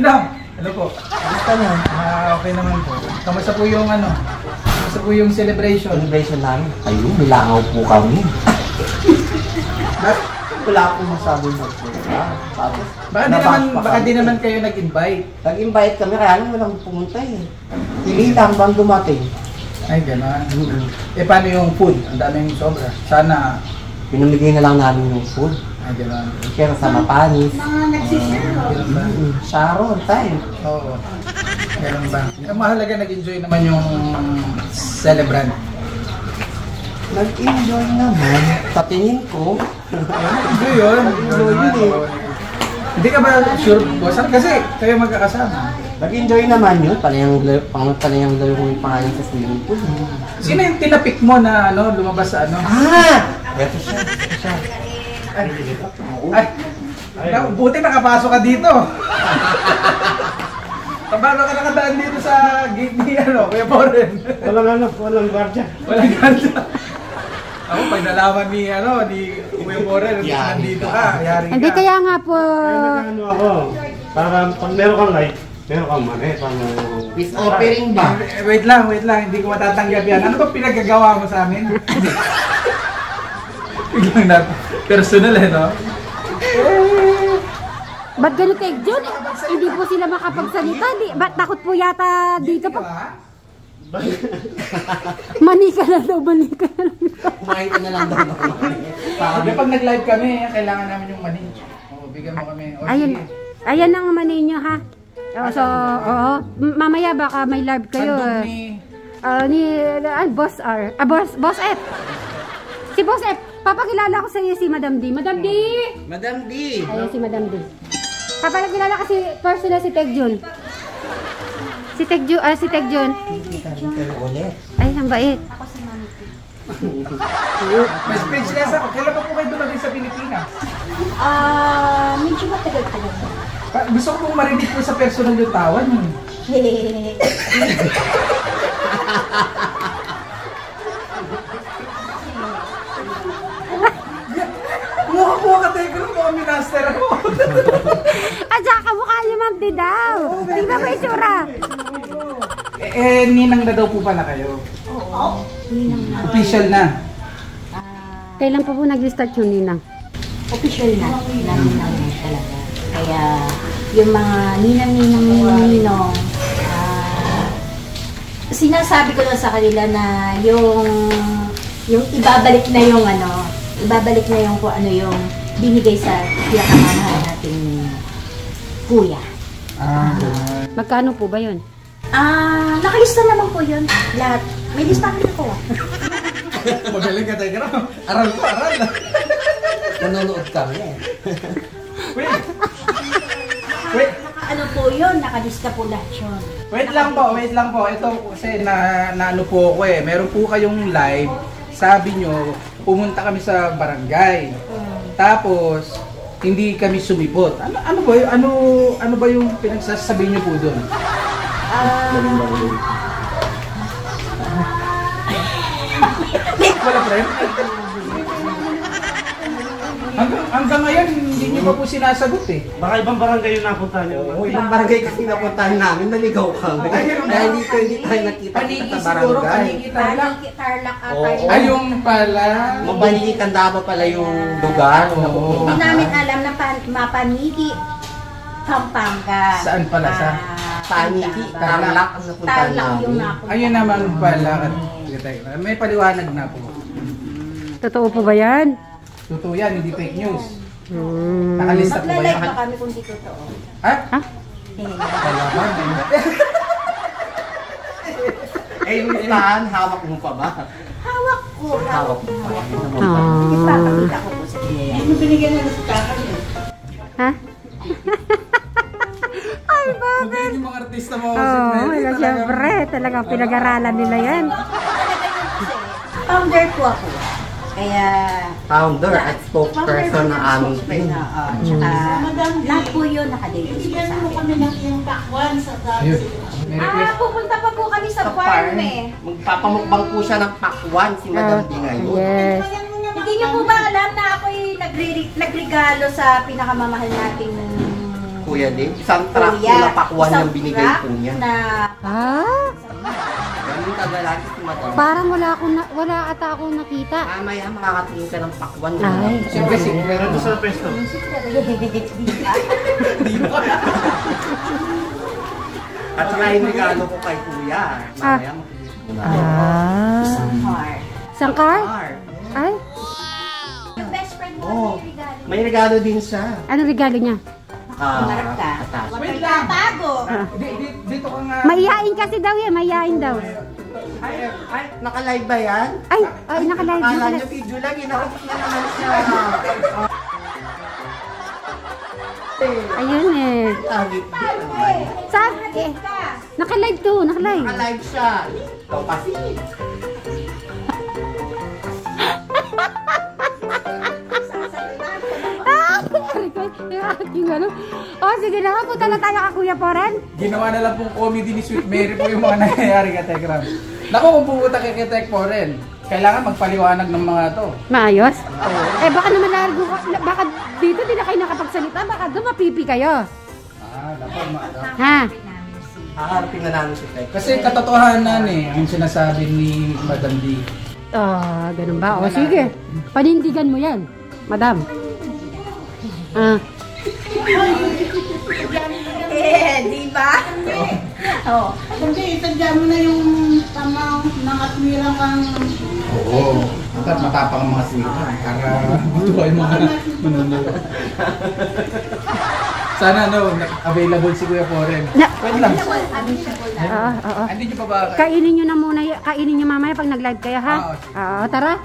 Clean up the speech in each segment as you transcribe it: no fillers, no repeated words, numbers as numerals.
Inang! Ano po? Kamusta mo? Okay naman po. Kamusta po yung ano? Kamusta po yung celebration? Celebration namin. Ayun, milangaw po kami. Wala akong masabi magpunta. Baka di naman kayo nag-invite. Nag-invite kami, kaya lang walang pumunta eh. Pilitang bang dumating. Ay, gano'n. Eh, paano yung food? Ang daming sobra. Sana... Pinamigay na lang namin yung food. Ay, gano'n. Kaya sa Mapanis. Mga nagsishare. Gano'n ba? Sharon, tayo. Oo. Gano'n ba? Ang mahalaga, nag-enjoy naman yung celebrant. Nag-enjoy naman. Sa tingin ko. Enjoy yun. Enjoy yun eh. Hindi ka ba sure, boss? Kasi kayo magkakasama. Nag-enjoy naman yun. Palayang laro ko yung pangalan sa swimming pool. Sino yung tinapik mo na ano, lumabas sa ano? Ito siya. Ay, buti nakapasok ka dito. Paano ka nakadaan dito sa gate ni ano, Kuya Boren? Walang gwardiya. Walang ganda. Ako, pag nalaman ni, ano, ni Kuya Boren, nandito ka, yari ka. Hindi kaya nga po. Ano ako, para pag meron kang light, meron kang money. Peace offering ba? Wait lang, hindi ko matatanggap yan. Ano ba pinagagawa mo sa amin? Biglang na, personal eh, no? Ba't ganun kay John? Hindi po sila makapagsalita. Ba't takot po yata dito pa? Manika na daw, manika na lang. Kumain ka na lang daw. Sabi pag nag-live kami, kailangan namin yung money. O, bigyan mo kami. O, Ayan, sige. ayan ang money nyo ha. So, oo. Mamaya baka may live kayo. Sandog Boss R. Boss F. Si Boss F. Papakilala ko sa iyo si Madam D. Madam D! Madam D! Ayun si Madam D. Papakilala kasi personal si Teg Jun. Si Teg Jun. Ay, ang bait. Ako si Mami. May speechless ako. Kailan pa po kayo dumating sa Pilipinas? Medyo matagal-tagal. Gusto ko pong marinig po sa personal yung tawan. Mukha ka tayo ko mga minaster ako. At saka kamukha niyo Ma'am D daw. Tingnan mo yung tsura. Ninang na daw po pala kayo. Oo. Ninang na. Official na. Kailan pa po nag-start yung ninang? Official na. Ninang na talaga. Kaya yung mga ninang-ninang-ninong, sinasabi ko lang sa kanila na yung ibabalik na yung ano, ibabalik na yung kung ano yung binigay sa pinakamamahal nating kuya. Magkano po ba yun? Nakalista naman po yun. Lahat. May listahan ako. Magaling ka tayo. Aral ko, aral. Nanonood kami eh. Wait. Ano po yun? Nakalista po lahat yun. Wait lang po. Ito kasi na ano po ako eh. Meron po kayong live. Sabi nyo, pumunta kami sa barangay. Tapos, hindi kami sumipot. Ano ba yung pinagsasabi nyo po doon? Wala friend? Hanggang ngayon, hindi nyo pa po sinasagot eh. Baka ibang barangay yung napunta niyo. Ibang barangay kasi napuntahan namin, naligaw kami. Dahil hindi tayo nakita Paniki sa siguro, barangay. paniki tarlac. Tarlac Oo. Ayun pala. Mabalikan daw pala yung lugar. Hindi namin alam na Mapanigi, Pampanga. Saan pala sa? Paniki, Tarlac ang napuntahan Tarlac yung namin. napunta. Ayun naman pala. May paliwanag na po. Totoo po ba yan? Totoo yan, hindi fake news. Nakalista po ba Magla-live yan? pa kami kung di totoo. Ha? Eh, Kalaman. Eh, yung listahan, hawak mo pa ba? hawak ko. Hawak mo pa. Ipapakita ko po sa inyo. Ano binigyan na sa takan yun? Ha? Ay, bakit? Magaling yung mga artista mo. Oo, siyempre. Talagang pinag-aralan nila yan. Founder po ako. Kaya... Founder at spokesperson ng aming team. Lahat po yun nakadate sa akin. Ayun. May request. Pupunta pa po kami sa farm eh. Magpapamukbang po siya ng pakwan si Madam D ngayon. Yes. Hindi niyo po ba alam na ako'y nagregalo sa pinakamamahal nating Kuya din. Isang truck po na pakwan yung binigay po niya. Ah, Ganun kagalaki si Madam. parang wala ata akong nakita. Mamaya makakatingin ka ng pakwan. Ay, Siyempre, Meron sa pesto. At saka yung regalo ko kay Kuya. Mamaya makikita ko na. Ah. Sangkar? Ay, Yung best friend mo, Oh, may regalo. may regalo din siya. anong regalo niya? Marap ka. Atas. Wait lang. Bago. Dito ka nga. Maiyain kasi daw yan, maiyain daw. Ay, naka-live ba yan? Ay, nakalive. Akala nyo video lang, inakot na naman siya. Ayun eh. Tagit. Sa, nakalive to, nakalive. Naka-live siya. Ikaw kasi. Yung ano. Oh, sige na nga, punta na tayo ka Kuya Poren. Ginawa na lang pong comedy ni Sweet Mary po yung mga nangyayari ka Tekram. Naku, kung pupunta kay Tek Poren, kailangan magpaliwanag ng mga to. Maayos? Eh baka naman largo ka, baka dito di na kayo nakapagsalita, baka doon mapipi kayo. Dapat Ha? Haharapin na namin si Tek. Kasi katotohanan ang sinasabi ni Madam D. Ah, ganun ba? O sige, panindigan mo yan, madam. Ah, Di ba? Oo. Hindi, itagya mo na yung tamang nangatwirang kang... Oo. Dapat matapang ang mga sweet para matuwa yung mga manunod. Sana available si Kuya Poren. Wait lang. oo. Hindi niyo pa ba? Kainin nyo na muna, kainin nyo mamaya pag nag-live kayo, ha? Oo, tara.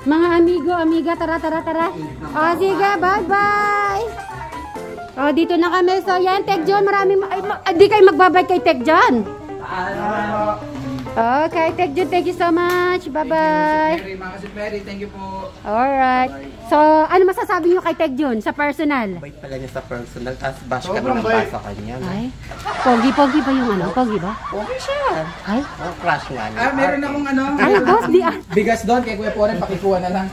Mga amigo, amiga, tara. O, sige, bye-bye. O, dito na kami. So, yan, Tek John, di kayo magbabay kay Tek John. Okay, Tek John, thank you so much. Bye-bye. Mga Sweet Mary, thank you po. Alright. So, ano masasabi nyo kay Tek John sa personal? Bait pala niya sa personal, tapos bash ka Sobrang naman bait. sa kanya. Ay, pogi ba yung ano? Pogi ba? Okay siya. Ay, Oh, crush nga niya. Meron akong ay, boss, di bigas doon kay Kuya Poren, pakikuha na lang.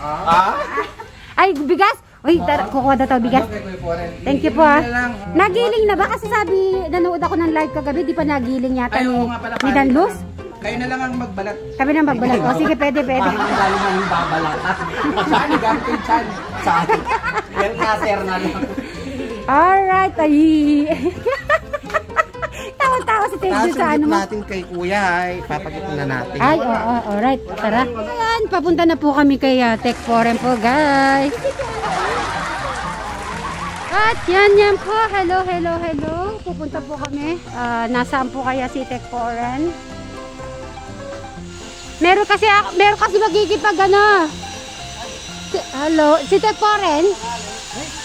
Ay, bigas? Uy, kukuha daw tayo bigas. Kay Kuya Poren. Thank you po, ha. Na lang. Nagiling na ba? Kasi sabi, nanood ako ng live kagabi, di pa nagiling yata Ay, ni, oo nga pala. ni Dan Luz. Kayo na lang ang magbalat. Kami nang magbalat. O, sige, pwede. Parang ang galing namin babalatan. Saan? Gamit kay Chan. Saan? Yan kaser na lang. Alright, ay. Tawa-tawa si Tek John Tapos sa ano mo. natin kay Kuya, ay papagipin na natin. Ay, oo, alright. Tara. Ayan, papunta na po kami kay Tek Poren po, guys. At yan po. Hello. Pupunta po kami. Nasaan po kaya si Tek Poren? Meron kasi magkikipag ano. Hello, si Tek Poren?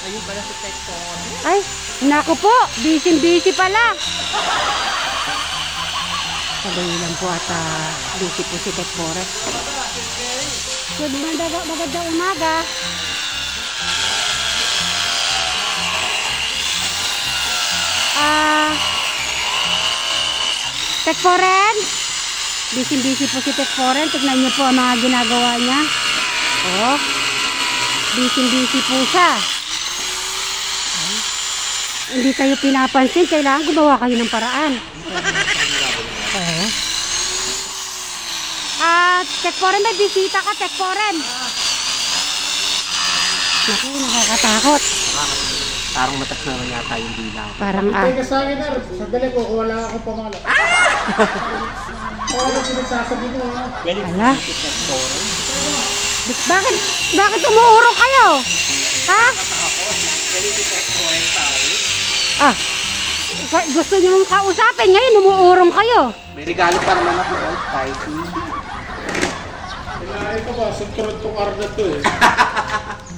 Ayun pala si Tek Poren. Ay, naku po. Busy pala. Sabayin lang po at busy po si Tek Poren. Magandang umaga. Tek Poren? Busy po si Tek Poren. Tignan niyo po ang mga ginagawa niya. Oh, busy po siya. Ay, hindi kayo pinapansin. Kailangan gumawa kayo ng paraan. Oh. Tek Poren, may bisita ka, Tek Poren. Naku, nakakatakot. Parang matas na rin yata yung bilang. Parang Teka sa akin, Ner. Sandali ko, wala akong pangalan. Ano pinagsasabi mo, ha? Ala. Bakit umuurong kayo? Ha? Gusto niyo mong kausapin, ngayon umuurong kayo. May regalo pa naman ako, oh, spicy. Kinain ko ba? Sunturod tong arga to eh.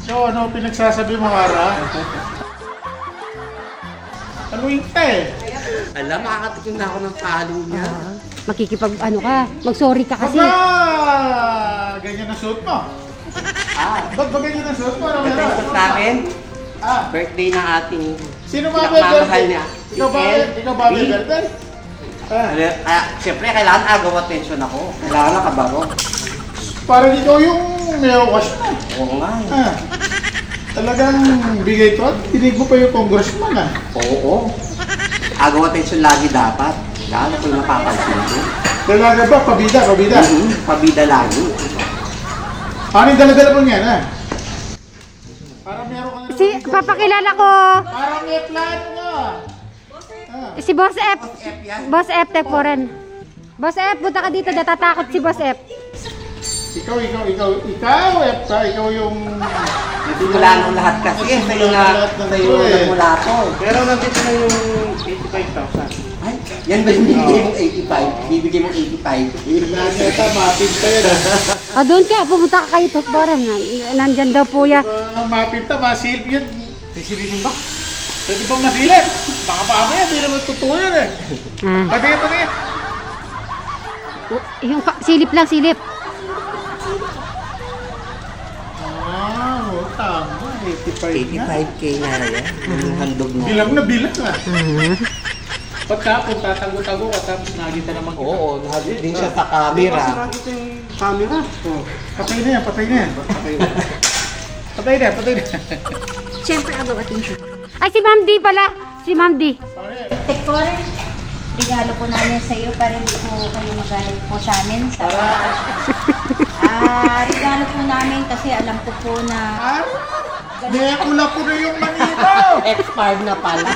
So, ano pinagsasabi mo, Ara? Taluin ka eh. Alam, makakatikim na ako ng palo niya. Mag-sorry ka kasi. Ganyan ang suot mo. Ba't ba ganyan ang suot mo? Ano Kasi meron? gusto namin, Ah, birthday ng ating sino ba pinakamamahal niya. Ikaw ba birthday? Kaya, siyempre, kailangan agaw attention ako. Kailangan nakabago. Parang ikaw yung may wash mo. Oo nga. Ah. Talagang bigay to at tinig mo pa yung congressman ah. Oo. Agaw attention lagi dapat. Lalo ko yung napapansin ko. Talaga ba? Pabida. Pabida lagi. Ano yung dala-dala mo niyan ah? Parang meron ka na Papakilala ko. Parang may plan nga. Si Boss F. Boss F, Tech Foreign. Boss F, punta ka dito. Natatakot si Boss F. Ikaw, Epta, ikaw yung... Hindi wala nung lahat kasi. Sa'yo nagmula to. Pero nandito na yung 85,000. Ay, yan ba yung bibigay mong 85? Bibigay mong 85? Nageta, mapinta yun ah. Doon ka. Pumunta ka kayo, Tech Foreign. Nandyan daw po yan. Mapinta, masilip yun. Sisilipin ba? Pwede bang masilip? Baka mamaya, hindi naman totoo yun eh. Patingin. Yung silip lang, silip. Tama, 85K na rin. Yung handog na. Bilang ah. Pagkapon, tatago-tago ka tapos nakita naman kita. Oo, nahagod din siya sa camera. Nakita yung camera. Patay na yan. Patay na. Siyempre, agaw attention. Ay, si Ma'am D pala. Si Ma'am D. Tech Foreign, regalo po namin sa iyo para hindi po kayo magalit po sa amin. Regalo po namin kasi alam ko po na... Nekula po na yung manila. Expired na pala.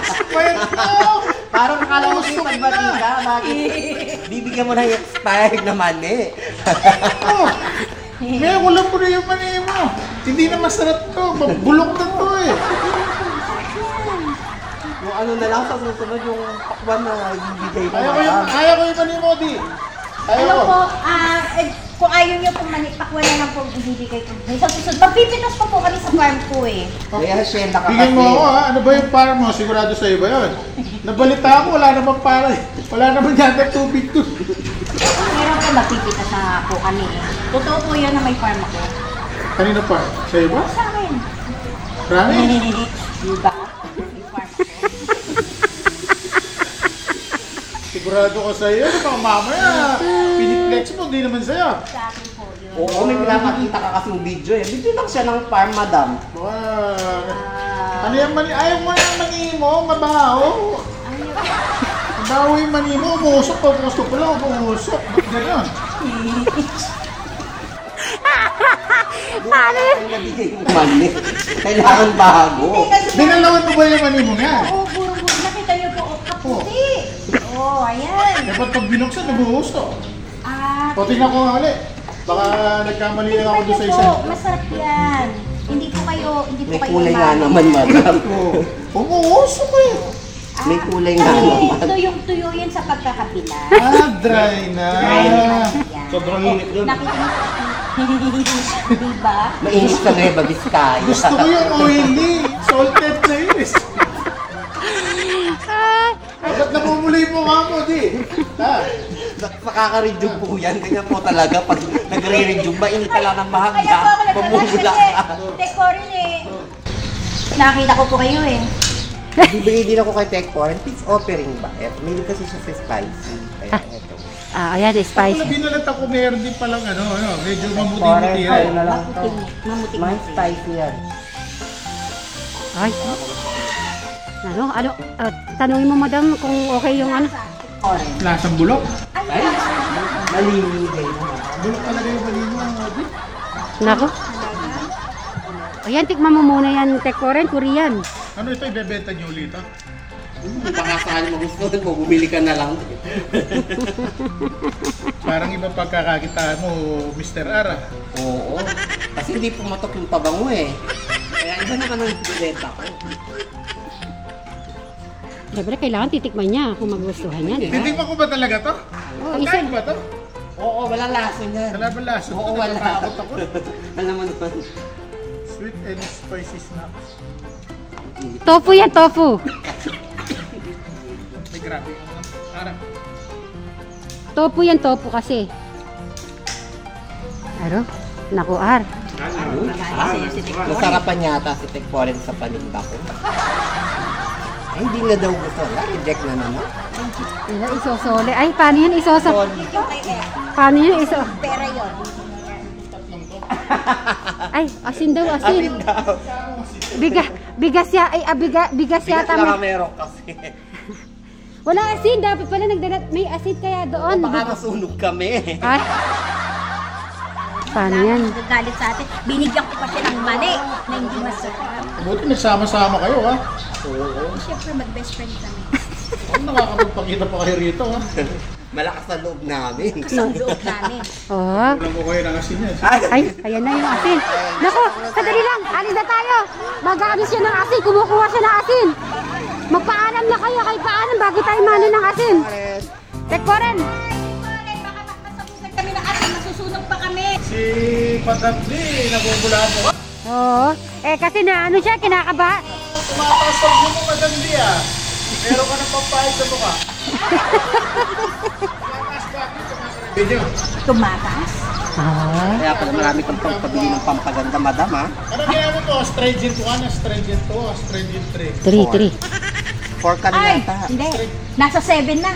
Parang akala mo yung pagbatika. Bakit? Bibigyan mo na yung expired naman eh. Nekula po na yung manila mo. Hindi na masarap to. Bulok na to eh. Yung ano na lang sa susunod yung pakwan na bibigay mo. Ayaw ko yung manila mo, Di. Ano po, kung ayaw niyo pong pakwan na lang po ibibigay ko. Sa susunod, magpipitas pa po kami sa farm ko eh. Kaya share na kapatid. Bigyan mo ako ha. Ano ba yung farm mo? Sigurado sa'yo ba yun? Nabalita ko, wala namang para eh. Wala naman yata tubig to. Meron po magpipitas na po kami eh. Totoo po yun na may farm ako. Kanina farm? Sa'yo ba? Sa akin. Promise? Diba? May farm ako. Sigurado ko sa'yo. Ano ba mamaya? Piniplex mo, hindi naman sa'yo. Sa akin po yun. Oo, may pinapakita ka kasing video eh. Video lang siya ng farm, madam. Ano yung mani? Ayaw mo yung mani mo? Mabaho? Mabaho yung mani mo? Umusok pa. Umusok pa lang. Umusok. Ba't gano'n? Paano yun? Mani. Kailangan bago. Dinalawan mo ba yung mani mo nga? Oo, burong-burong. Nakita niyo po, kaputi. Oo, ayan. Dapat pag binuksan, nabuhusok. O, Ah, tingnan ko nga ulit. Baka nagkamali lang ako doon sa isa. po, masarap yan. Hindi po kayo May kulay nga naman, madam. Umuusok eh. May kulay nga naman. Tuyong-tuyo yan sa pagkakabila. Dry na. Sobrang init doon. Nakita niyo po. Diba? Mainit ka na yung Biskaya. Gusto ko yung oily. Salted na yun eh. Ba't namumuli mo nga mo, Di? Ha? Makaka-rejuve po yan. Ganyan po talaga. Pag nagre-rejuve, mainit ka lang ng Kaya po mahangga. ako nagkakalas Mamumula kasi. ka. Teko rin eh. Nakita ko po kayo eh. Bibigay din ako kay Tech Foreign. Peace offering ba? May kasi siya sa spicy. Kaya eto. Ayan, spicy. Kung binalat ako, meron din palang medyo mamuti-muti yan. na lang. Mamutik. May spicy yan. Ay. Ano? Tanungin mo, madam, kung okay yung ano. Lasang bulok. Ay, malimigay na. Bulok talaga yung mali mo, Di. Nako. Ayan, tikman mo muna yan, Tech Foreign, Korean. Ano ito, ibebenta niyo ulit, ha? Baka saan mo gusto mo, bumili ka na lang. Parang ibang pagkakakitaan mo, Mr. Ara. Oo. Kasi hindi pumatok yung pabango eh. Kaya iba naman ang bibenta ko. Siyempre, kailangan titikman niya kung magustuhan niya, di ba? Titikman ko ba talaga to? Pagkain ba to? Oo, walang laso niyan. Wala ba laso? Oo, wala. Natatakot ako. Alam mo naman. Sweet and spicy snacks. Tofu yan, tofu. May grabe. Ara. Tofu yan, tofu kasi. Aro? Naku, Ar. Nasarapan yata si Tech Foreign sa paninda ko. Ay, hindi na daw gusto. Reject na naman. Isosole. Ay, paano yan isosole? Yung kay F. Paano yan isosole? Pera yun. Ay, asin daw, asin. Asin daw. Bigas Bigas yata. lang ang meron kasi. Wala asin, dapat pala nagdala. May asin kaya doon. Baka masunog kami. Ay. Paano yan? Nagagalit sa atin. Binigyan ko pa siya ng mani na hindi masarap. Buti nagsama-sama kayo, ha? Siyempre, mag-best friend kami. Ang nakakapagpakita pa kayo rito, ha? Malakas na loob namin. Sa loob namin. Oo. Kulang ko kayo ng asin yan. Ay, ayan na yung asin. Naku, sadali lang. Alis na tayo. Mag-aalis siya ng asin. Kumukuha siya ng asin. Magpaalam na kayo kay paalam bago tayo mano ng asin. Tek po rin. Baka masabugan kami ng asin, masusunog pa kami. Si Patatli, nabubulaan mo. Oo. Eh kasi na ano siya, kinakaba. Tumataas pag mo magandi, ah. Meron ka ng pampahid sa mukha. Tumakas. Kaya pala marami kang pagpabili ng pampaganda, madam, ha? Ano kaya mo to? Astringent 1, Astringent 2, Astringent 3. 3. 4 ka na Ay, yata. hindi. Nasa 7 na.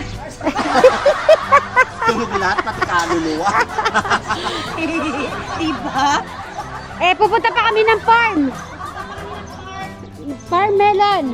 Tunog lahat, pati kaluluwa. Diba? Eh, pupunta pa kami ng farm. Farm melon.